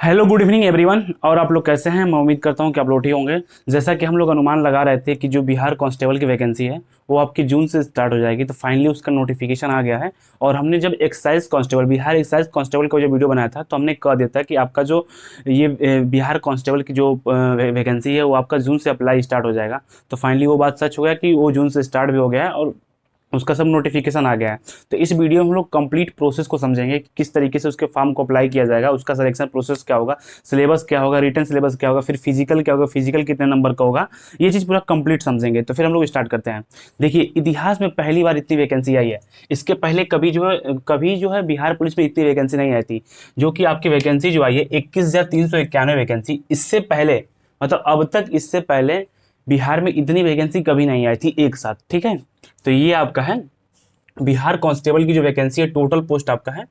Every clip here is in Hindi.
Hello good evening everyone. और आप लोग कैसे हैं? मैं उम्मीद करता हूं कि आप लोग ठीक होंगे। जैसा कि हम लोग अनुमान लगा रहे थे कि जो बिहार कांस्टेबल की वैकेंसी है वो आपकी जून से स्टार्ट हो जाएगी, तो फाइनली उसका नोटिफिकेशन आ गया है। और हमने जब excise constable Bihar excise constable का जो वीडियो बनाया था तो हमने कह दिया था कि आपका जो ये बिहार कांस्टेबल की जो वैकेंसी है वो आपका जून से अप्लाई स्टार्ट हो जाएगा। तो फाइनली वो बात सच हो गया कि वो जून से स्टार्ट भी हो गया है और उसका सब नोटिफिकेशन आ गया है। तो इस वीडियो में हम लोग कंप्लीट प्रोसेस को समझेंगे कि किस तरीके से उसके फॉर्म को अप्लाई किया जाएगा, उसका सिलेक्शन प्रोसेस क्या होगा, सिलेबस क्या होगा, रिटन सिलेबस क्या होगा, फिर फिजिकल क्या होगा, फिजिकल कितने नंबर का होगा, ये चीज़ पूरा कंप्लीट समझेंगे। तो फिर हम लोग स्टार्ट करते हैं। देखिए, इतिहास में पहली बार इतनी वैकेंसी आई है। इसके पहले कभी जो है बिहार पुलिस में इतनी वैकेंसी नहीं आई थी। जो कि आपकी वैकेंसी जो आई है 21,391 वैकेंसी, इससे पहले मतलब अब तक इससे पहले बिहार में इतनी वैकेंसी कभी नहीं आई थी एक साथ। ठीक है, तो ये आपका है बिहार कांस्टेबल की जो वैकेंसी है। टोटल पोस्ट आपका है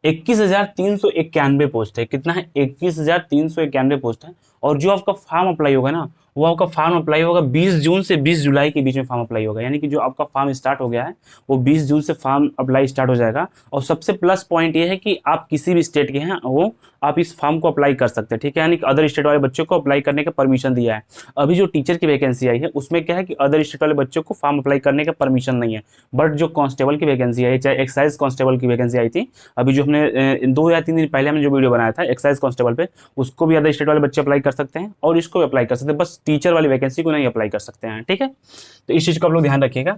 21,391 पोस्ट है। कितना है? 21,391 पोस्ट है। और जो आपका फॉर्म अप्लाई होगा ना, वो आपका फॉर्म अप्लाई होगा 20 जून से 20 जुलाई के बीच में फॉर्म अप्लाई होगा। यानी कि जो आपका फॉर्म स्टार्ट हो गया है वो 20 जून से फॉर्म अप्लाई स्टार्ट हो जाएगा। और सबसे प्लस पॉइंट ये है कि आप किसी भी स्टेट के हैं वो आप इस फॉर्म को अप्लाई कर सकते हैं। ठीक है, यानी कि अदर स्टेट वाले बच्चों को अप्लाई करने का परमिशन दिया है। अभी जो टीचर की वैकेंसी आई है उसमें क्या है कि अदर स्टेट वाले बच्चों को फॉर्म अप्लाई करने का परमिशन नहीं है। बट जो कांस्टेबल की वैकेंसी आई, चाहे एक्साइज कांस्टेबल की वैकेंसी आई थी, अभी जो हमने 2 या 3 दिन पहले हमने जो वीडियो बनाया था एक्साइज कांस्टेबल पे, उसको भी अदर स्टेट वाले बच्चे अप्लाई कर सकते हैं और इसको भी अप्लाई कर सकते हैं। बस टीचर वाली वैकेंसी को नहीं अप्लाई कर सकते हैं। ठीक है, तो इस चीज को आप लोग ध्यान रखिएगा।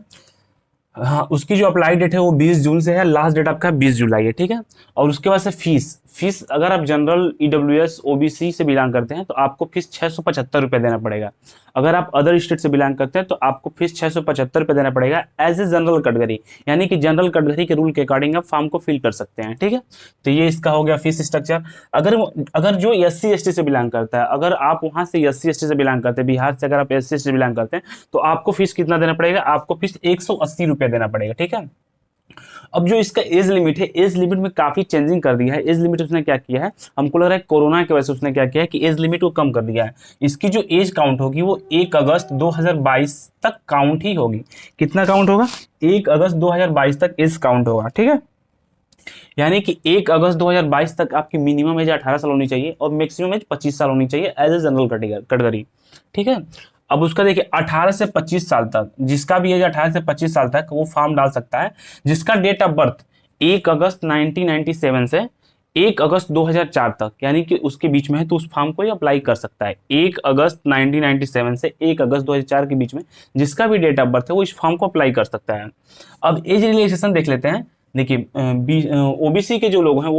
हाँ, उसकी जो अप्लाई डेट है वो 20 जून से है, लास्ट डेट आपका 20 जुलाई है। ठीक है, और उसके बाद से फीस फीस अगर आप जनरल ईडब्ल्यूएस ओबीसी से बिलोंग करते हैं तो आपको फीस 675 रुपये देना पड़ेगा। अगर आप अदर स्टेट से बिलोंग करते हैं तो आपको फीस 675 रुपये देना पड़ेगा एज ए जनरल कैटेगरी। यानी कि जनरल कैटेगरी के रूल के अकॉर्डिंग आप फॉर्म को फिल कर सकते हैं। ठीक है, तो ये इसका हो गया फीस स्ट्रक्चर। अगर अगर जो SC ST से बिलोंग करता है, अगर आप वहां से SC ST से बिलोंग करते हैं, बिहार से अगर आप SC ST से बिलोंग करते हैं तो आपको फीस कितना देना पड़ेगा? आपको फीस 180 रुपये देना पड़ेगा। ठीक है, अब जो इसका एज लिमिट है, एज लिमिट में काफी चेंजिंग कर दिया है। एज लिमिट उसने क्या किया है, हमको लग रहा है कोरोना की वजह से उसने क्या किया है कि एज लिमिट को कम कर दिया है। इसकी जो एज काउंट होगी वो 1 अगस्त 2022 तक काउंट ही होगी। कितना काउंट होगा? 1 अगस्त 2022 तक एज काउंट होगा। ठीक है, यानी कि 1 अगस्त 2022 तक आपकी मिनिमम एज 18 साल होनी चाहिए और मैक्सिमम एज 25 साल होनी चाहिए एज ए जनरल कैटेगरी। ठीक है, अब उसका देखिए 18 से 25 साल तक, जिसका भी एज 18 से 25 साल तक वो फॉर्म डाल सकता है। जिसका डेट ऑफ बर्थ 1 अगस्त 1997 से 1 अगस्त 2004 तक यानी कि उसके बीच में है तो उस फॉर्म को ये अप्लाई कर सकता है। 1 अगस्त 1997 से 1 अगस्त 2004 के बीच में जिसका भी डेट ऑफ बर्थ है वो इस फॉर्म को अप्लाई कर सकता है। अब एज रिलैक्सेशन देख लेते हैं। देखिए, ओबीसी के जो लोग हैं,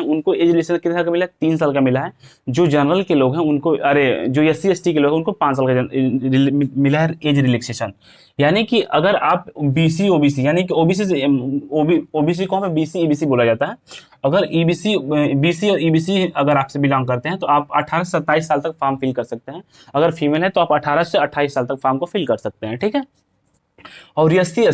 उनको एज रिलैक्सेशन कितने साल का मिला है? 3 साल का मिला है। जो जनरल के लोग हैं उनको, जो SC ST के लोग हैं उनको 5 साल का मिला है एज रिलैक्सेशन। यानी कि अगर आप BC OBC यानी कि ओबीसी से ओबीसी को हमें BC EBC बोला जाता है। अगर EBC BC और EBC अगर आपसे बिलोंग करते हैं तो आप 18 से 27 साल तक फॉर्म फिल कर सकते हैं। अगर फीमेल है तो आप 18 से 28 साल तक फॉर्म को फिल कर सकते हैं। ठीक है, और SC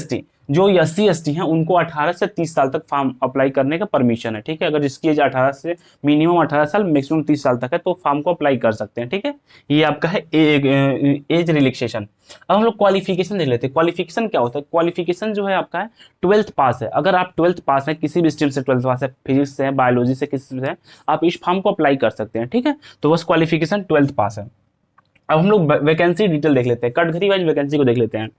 ST हैं उनको 18 से 30 साल तक फॉर्म अप्लाई करने का परमिशन है। ठीक है, अगर जिसकी एज 18 से मिनिमम 18 साल मैक्सिमम 30 साल तक है तो फॉर्म को अप्लाई कर सकते हैं। ठीक है, ये आपका है एज रिलैक्सेशन। अब हम लोग क्वालिफिकेशन देख लेते हैं। क्वालिफिकेशन क्या होता है? क्वालिफिकेशन जो है आपका है 12th पास है। अगर आप 12th पास है, किसी भी स्ट्रीम से 12th पास है, फिजिक्स से, बायोलॉजी से, किसी से, आप इस फॉर्म को अप्लाई कर सकते हैं। ठीक है, तो बस क्वालिफिकेशन 12th पास है। अब हम लोग वैकेंसी डिटेल देख लेते हैं, कैटेगरी वाइज वैकेंसी को देख लेते हैं।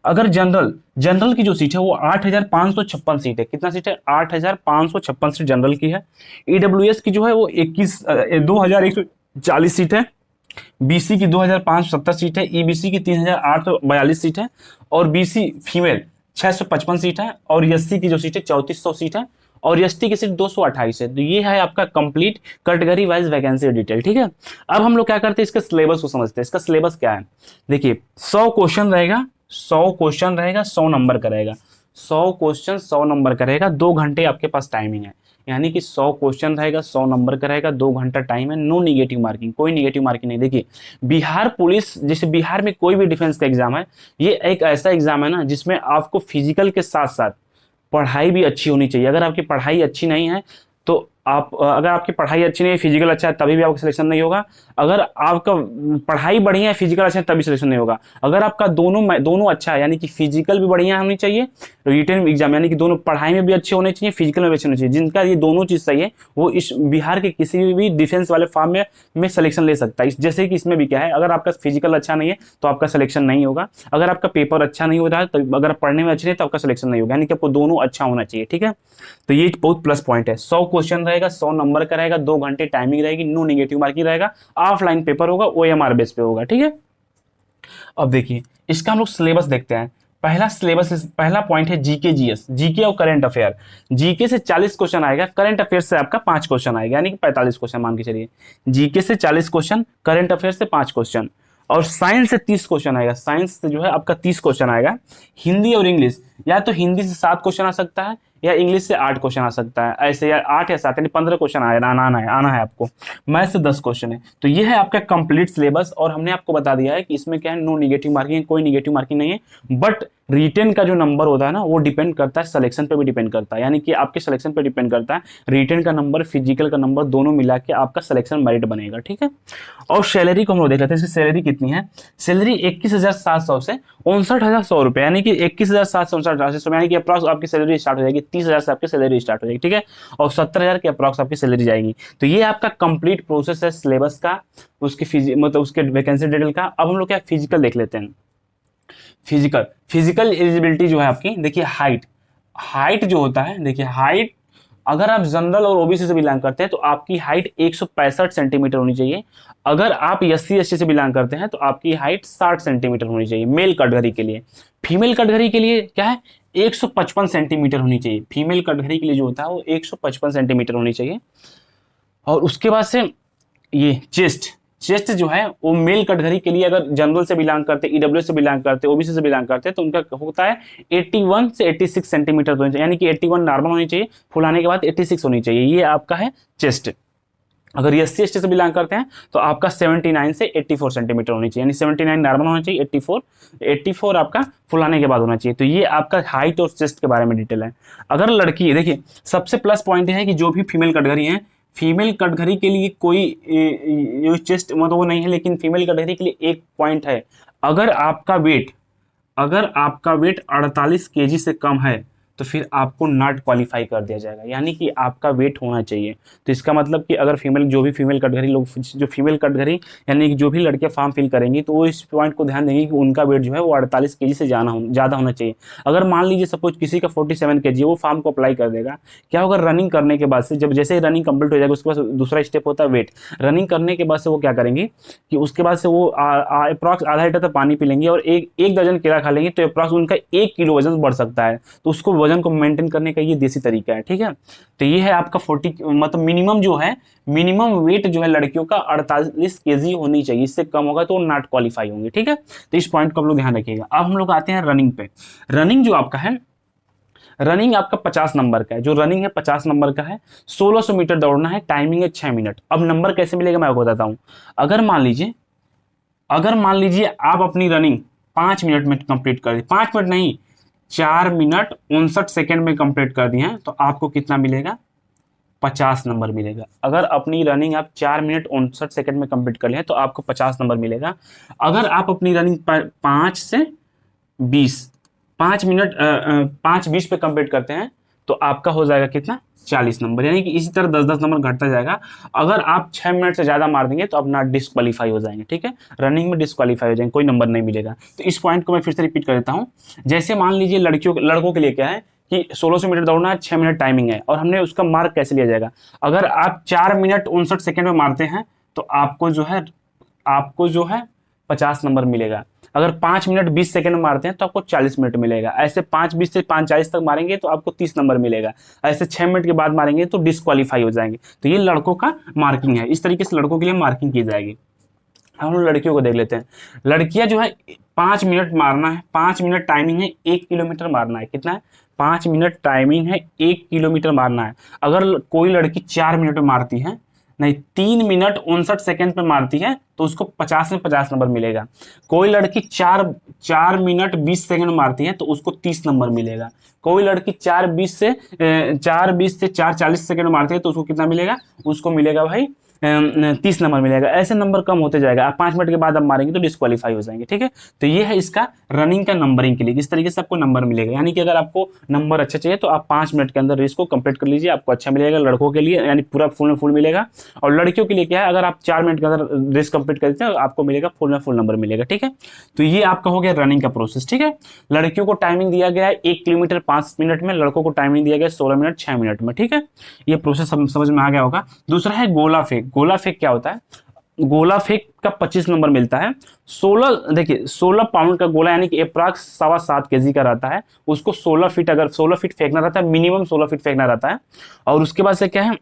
अगर जनरल की जो सीट है वो 8,556 सीट है। कितना सीट है? 8,556 सीट जनरल की है। ईडब्ल्यूएस की जो है वो 2,140 सीट है। BC की 2,570 सीट है। EBC की 3,842 सीट है। और BC फीमेल 655 सीट है। और SC की जो सीट है 3400 सीट है। और ST की सीट 228 है। तो ये है आपका complete category wise vacancy detail. ठीक है, अब हम लोग क्या करते हैं, इसके सिलेबस को समझते हैं। इसका सिलेबस क्या है? देखिए, 100 क्वेश्चन रहेगा, 100 नंबर का रहेगा। 100 क्वेश्चन 100 नंबर का रहेगा। 2 घंटे आपके पास टाइमिंग है। यानी कि 100 क्वेश्चन रहेगा, 100 नंबर का रहेगा, 2 घंटा टाइम है। नो निगेटिव मार्किंग, कोई निगेटिव मार्किंग नहीं। देखिए, बिहार पुलिस, जैसे बिहार में कोई भी डिफेंस का एग्जाम है, ये एक ऐसा एग्जाम है ना जिसमें आपको फिजिकल के साथ साथ पढ़ाई भी अच्छी होनी चाहिए। अगर आपकी पढ़ाई अच्छी नहीं है तो आप अगर आपकी पढ़ाई अच्छी नहीं है, फिजिकल अच्छा है, तभी भी आपका सिलेक्शन नहीं होगा। अगर आपका पढ़ाई बढ़िया है, फिजिकल अच्छा है, तभी सिलेक्शन नहीं होगा। अगर आपका दोनों अच्छा है, यानी कि फिजिकल भी बढ़िया होनी चाहिए, रिटन एग्जाम यानी कि दोनों पढ़ाई में भी अच्छे होने चाहिए, फिजिकल में भी अच्छे होने चाहिए, जिनका ये दोनों चीज सही है वो इस बिहार के किसी भी डिफेंस वाले फॉर्म में सिलेक्शन ले सकता है। जैसे कि इसमें भी क्या है, अगर आपका फिजिकल अच्छा नहीं है तो आपका सिलेक्शन नहीं होगा, अगर आपका पेपर अच्छा नहीं हो रहा है तो अगर पढ़ने में अच्छे नहीं तो आपका सिलेक्शन नहीं होगा, यानी कि आपको दोनों अच्छा होना चाहिए। ठीक है, तो ये बहुत प्लस पॉइंट है। 100 क्वेश्चन रहेगा, 100 नंबर का रहेगा, 2 घंटे टाइमिंग रहेगी, नो नेगेटिव मार्किंग रहेगा, ऑफलाइन पेपर होगा, OMR बेस पे होगा। ठीक है, अब देखिए इसका हम लोग सिलेबस देखते हैं। पहला पॉइंट है जीके जीएस, जीके और करंट अफेयर। जीके से 40 क्वेश्चन आएगा, करंट अफेयर से आपका 5 क्वेश्चन आएगा, यानी कि 45 क्वेश्चन मान के चलिए। जीके से 40 क्वेश्चन, करंट अफेयर से 5 क्वेश्चन, और साइंस से 30 क्वेश्चन आएगा। साइंस से जो है आपका 30 क्वेश्चन आएगा। हिंदी और इंग्लिश, या तो हिंदी से 7 क्वेश्चन आ सकता है या इंग्लिश से 8 क्वेश्चन आ सकता है, ऐसे या 8 या 7 यानी 15 क्वेश्चन आना है आपको। मैथ से 10 क्वेश्चन है। तो ये है आपका कंप्लीट सिलेबस, और हमने आपको बता दिया है कि इसमें क्या है, नो निगेटिव मार्किंग, कोई निगेटिव मार्किंग नहीं है, बट रिटेन का जो नंबर होता है ना वो डिपेंड करता है सिलेक्शन पे भी डिपेंड करता है, यानी कि आपके सिलेक्शन पे डिपेंड करता है। रिटेन का नंबर, फिजिकल का नंबर दोनों मिला के आपका सिलेक्शन मेरिट बनेगा। ठीक है, और सैलरी को हम लोग देख लेते हैं, इसकी सैलरी कितनी है। सैलरी 21,700 से 59,100 रुपये, यानी कि 21,700 59,100, यानी कि अप्रॉक्स आपकी सैलरी स्टार्ट हो जाएगी, 30,000 से आपकी सैलरी स्टार्ट हो जाएगी। ठीक है, और 70,000 के अप्रॉक्स आपकी सैलरी जाएगी। तो ये आपका कंप्लीट प्रोसेस है सिलेबस का, उसकी मतलब उसके वैकेंसी डिटेल का। अब हम लोग क्या फिजिकल देख लेते हैं। फिजिकल एलिजिबिलिटी जो है आपकी, देखिए हाइट जो होता है, देखिए हाइट अगर आप जनरल और ओबीसी से बिलोंग करते हैं तो आपकी हाइट 165 सेंटीमीटर होनी चाहिए। अगर आप SC ST से बिलोंग करते हैं तो आपकी हाइट 60 सेंटीमीटर होनी चाहिए मेल कैटेगरी के लिए। फीमेल कैटेगरी के लिए क्या है, 155 सेंटीमीटर होनी चाहिए। फीमेल कैटेगरी के लिए जो होता है वो 155 सेंटीमीटर होनी चाहिए। और उसके बाद से ये चेस्ट जो है वो मेल कैटेगरी के लिए, अगर जनरल से बिलोंग करते, EW से बिलोंग करते, ओबीसी से बिलोंग करते तो उनका होता है 81 से 86 सेंटीमीटर होनी चाहिए, यानी कि 81 नॉर्मल होनी चाहिए, फुलाने के बाद 86 होनी चाहिए। ये आपका है चेस्ट। अगर SC ST से बिलोंग करते हैं तो आपका 79 से 84 सेंटीमीटर होनी चाहिए, यानी 79 नॉर्मल होना चाहिए, 84 आपका फुलाने के बाद होना चाहिए। तो ये आपका हाइट और चेस्ट के बारे में डिटेल है। अगर लड़की है, देखिए सबसे प्लस पॉइंट है कि जो भी फीमेल कैटेगरी है, फीमेल कैटेगरी के लिए कोई चेस्ट मतलब वो नहीं है, लेकिन फीमेल कैटेगरी के लिए एक पॉइंट है। अगर आपका वेट 48 kg से कम है तो फिर आपको नॉट क्वालिफाई कर दिया जाएगा, यानी कि आपका वेट होना चाहिए। तो इसका मतलब कि अगर जो भी फीमेल कैटेगरी लोग, जो फीमेल कैटेगरी यानी कि जो भी लड़कियां फॉर्म फिल करेंगी तो वो इस पॉइंट को ध्यान देंगे कि उनका वेट जो है वो 48 kg से ज़्यादा होना चाहिए। अगर मान लीजिए सपोज किसी का 47 kg, वो फॉर्म को अप्लाई कर देगा, क्या होगा, रनिंग करने के बाद से, जब जैसे ही रनिंग कंप्लीट हो जाएगा उसके बाद दूसरा स्टेप होता है वेट। रनिंग करने के बाद से वो क्या करेंगे कि उसके बाद से वो अप्रॉक्स आधा लीटर तक पानी पी लेंगे और एक दर्जन केला खा लेंगे, तो अप्रॉक्स उनका 1 किलो वजन बढ़ सकता है। तो उसको वजन को मेंटेन करने का ये देसी तरीका है। ठीक है, तो ये है आपका 40 मतलब मिनिमम जो है, मिनिमम वेट जो है लड़कियों का 48 kg होनी चाहिए, इससे कम होगा तो नॉट क्वालिफाई होंगे। ठीक है, तो इस पॉइंट को आप लोग ध्यान रखिएगा। अब हम लोग आते हैं रनिंग पे। रनिंग जो आपका है, रनिंग आपका 50 नंबर का है, जो रनिंग है 50 नंबर का है। 1600 मीटर दौड़ना है, टाइमिंग है 6 मिनट। अब नंबर कैसे मिलेगा मैं आपको बताता हूँ। अगर मान लीजिए आप अपनी रनिंग 5 मिनट में कंप्लीट कर दी, 5 मिनट नहीं 4 मिनट 59 सेकेंड में कंप्लीट कर दिए हैं, तो आपको कितना मिलेगा, 50 नंबर मिलेगा। अगर अपनी रनिंग आप 4 मिनट 59 सेकेंड में कंप्लीट कर लिया तो आपको 50 नंबर मिलेगा। अगर आप अपनी रनिंग 5 से 20 5 मिनट 5:20 पे कंप्लीट करते हैं तो आपका हो जाएगा कितना, 40 नंबर, यानी कि इसी तरह 10-10 नंबर घटता जाएगा। अगर आप 6 मिनट से ज़्यादा मार देंगे तो अपना डिस्क्वालीफाई हो जाएंगे। ठीक है, रनिंग में डिस्क्वालीफाई हो जाएंगे, कोई नंबर नहीं मिलेगा। तो इस पॉइंट को मैं फिर से रिपीट कर देता हूँ। जैसे मान लीजिए लड़कों के लिए क्या है कि 1600 मीटर दौड़ना है, 6 मिनट टाइमिंग है, और हमने उसका मार्क कैसे लिया जाएगा। अगर आप 4 मिनट 59 सेकेंड में मारते हैं तो आपको जो है 50 नंबर मिलेगा। अगर 5 मिनट 20 सेकंड में मारते हैं तो आपको 40 मिनट मिलेगा। ऐसे 5:20 से 5:40 तक मारेंगे तो आपको 30 नंबर मिलेगा। ऐसे 6 मिनट के बाद मारेंगे तो डिस्क्वालीफाई हो जाएंगे। तो ये लड़कों का मार्किंग है, इस तरीके से लड़कों के लिए मार्किंग की जाएगी। हम लोग लड़कियों को देख लेते हैं। लड़कियां जो है 5 मिनट मारना है, 5 मिनट टाइमिंग है, 1 किलोमीटर मारना है। कितना है, 5 मिनट टाइमिंग है, 1 किलोमीटर मारना है। अगर कोई लड़की 4 मिनट में मारती है, नहीं 3 मिनट 59 सेकेंड पे मारती है तो उसको 50 में 50 नंबर मिलेगा। कोई लड़की 4 मिनट 20 सेकेंड मारती है तो उसको 30 नंबर मिलेगा। कोई लड़की 4:20 से 4:40 सेकंड मारती है तो उसको कितना मिलेगा, उसको मिलेगा भाई 30 नंबर मिलेगा। ऐसे नंबर कम होते जाएगा, आप 5 मिनट के बाद आप मारेंगे तो डिस्क्वालीफाई हो जाएंगे, ठीक है। तो ये है इसका रनिंग का नंबरिंग के लिए, इस तरीके से आपको नंबर मिलेगा। यानी कि अगर आपको नंबर अच्छा चाहिए तो आप 5 मिनट के अंदर रेस को कंप्लीट कर लीजिए, आपको अच्छा मिलेगा लड़कों के लिए, यानी पूरा फुल में फुल मिलेगा। और लड़कियों के लिए क्या है, अगर आप 4 मिनट के अंदर रेस कंप्लीट करते हैं आपको मिलेगा फुल में फुल नंबर मिलेगा, ठीक है। तो ये आपका हो गया रनिंग का प्रोसेस, ठीक है। लड़कियों को टाइमिंग दिया गया है 1 किलोमीटर 5 मिनट में, लड़कों को टाइमिंग दिया गया है 16 मिनट 6 मिनट में, ठीक है। ये प्रोसेस समझ में आ गया होगा। दूसरा है गोला फेंक। गोला फेंक क्या होता है, गोला फेंक का 25 नंबर मिलता है। 16 पाउंड का गोला यानी कि अप्रॉक्स 7.25 केजी का रहता है। उसको 16 फीट, अगर 16 फीट फेंकना रहता है, मिनिमम 16 फीट फेंकना रहता है। और उसके बाद से क्या है,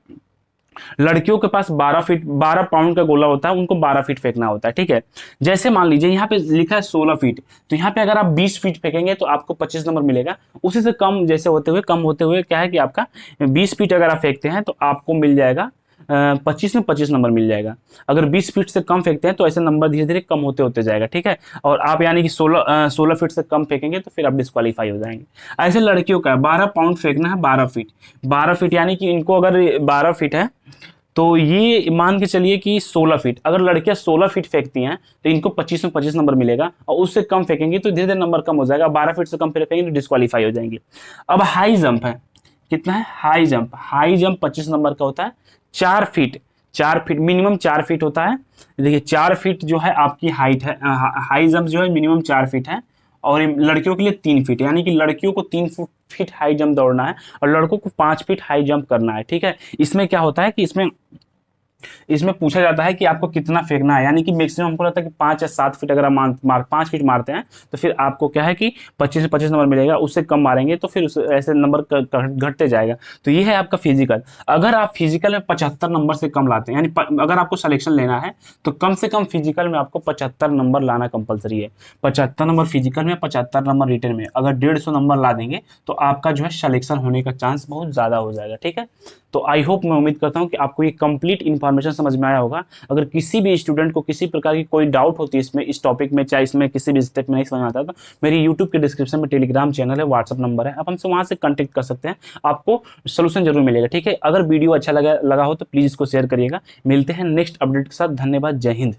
लड़कियों के पास 12 पाउंड का गोला होता है, उनको 12 फीट फेंकना होता है, ठीक है। जैसे मान लीजिए यहाँ पे लिखा है 16 फीट, तो यहाँ पे अगर आप 20 फीट फेंकेंगे तो आपको 25 नंबर मिलेगा। उसी से कम जैसे कम होते हुए क्या है कि आपका 20 फीट अगर आप फेंकते हैं तो आपको मिल जाएगा 25 में 25 नंबर मिल जाएगा। अगर 20 फीट से कम फेंकते हैं तो ऐसे नंबर धीरे धीरे कम होते होते जाएगा, ठीक है। और आप यानी कि 16 फीट से कम फेंकेंगे तो फिर आप डिस्क्वालीफाई हो जाएंगे। ऐसे लड़कियों का 12 पाउंड फेंकना है, 12 फीट यानी कि इनको अगर 12 फीट है तो ये मान के चलिए कि 16 फीट, अगर लड़कियां 16 फीट फेंकती हैं तो इनको 25 में 25 नंबर मिलेगा। और उससे कम फेंकेंगे तो धीरे धीरे नंबर कम हो जाएगा, 12 फीट से कम फेंकेंगे तो डिस्क्वालीफाई हो जाएंगे। अब हाई जंप है, कितना है, हाई जंप 25 नंबर का होता है। 4 फीट मिनिमम 4 फीट होता है। देखिए 4 फीट जो है आपकी हाइट है, हाई जंप जो है मिनिमम 4 फीट है। और लड़कियों के लिए 3 फीट, यानी कि लड़कियों को 3 फीट हाई जंप दौड़ना है और लड़कों को 5 फीट हाई जंप करना है, ठीक है। इसमें क्या होता है कि इसमें पूछा जाता है कि आपको कितना फेंकना है, यानी कि मैक्सिमम हमको लगता है कि 5 या 7 फीट अगर आप 5 फीट मारते हैं तो फिर आपको क्या है कि 25 से 25 नंबर मिलेगा। उससे कम मारेंगे तो फिर ऐसे नंबर घटते जाएगा। तो ये है आपका फिजिकल। अगर आप फिजिकल में 75 नंबर से कम लाते हैं, यानी अगर आपको सिलेक्शन लेना है तो कम से कम फिजिकल में आपको 75 नंबर लाना कंपलसरी है। 75 नंबर फिजिकल में, 75 नंबर रिटन में। अगर 150 नंबर ला देंगे तो आपका जो है सिलेक्शन होने का चांस बहुत ज़्यादा हो जाएगा, ठीक है। तो आई होप, मैं उम्मीद करता हूँ कि आपको ये कंप्लीट इन्फॉर्मेशन समझ में आया होगा। अगर किसी भी स्टूडेंट को किसी प्रकार की कोई डाउट होती है इस टॉपिक में, चाहे इसमें किसी भी स्टेप में नहीं समझ में आता, तो मेरी यूट्यूब के डिस्क्रिप्शन में टेलीग्राम चैनल है, व्हाट्सअप नंबर है, आप हमसे वहाँ से कॉन्टेक्ट कर सकते हैं, आपको सोल्यूशन जरूर मिलेगा, ठीक है। अगर वीडियो अच्छा लगा हो तो प्लीज़ इसको शेयर करिएगा। मिलते हैं नेक्स्ट अपडेट के साथ। धन्यवाद, जय हिंद।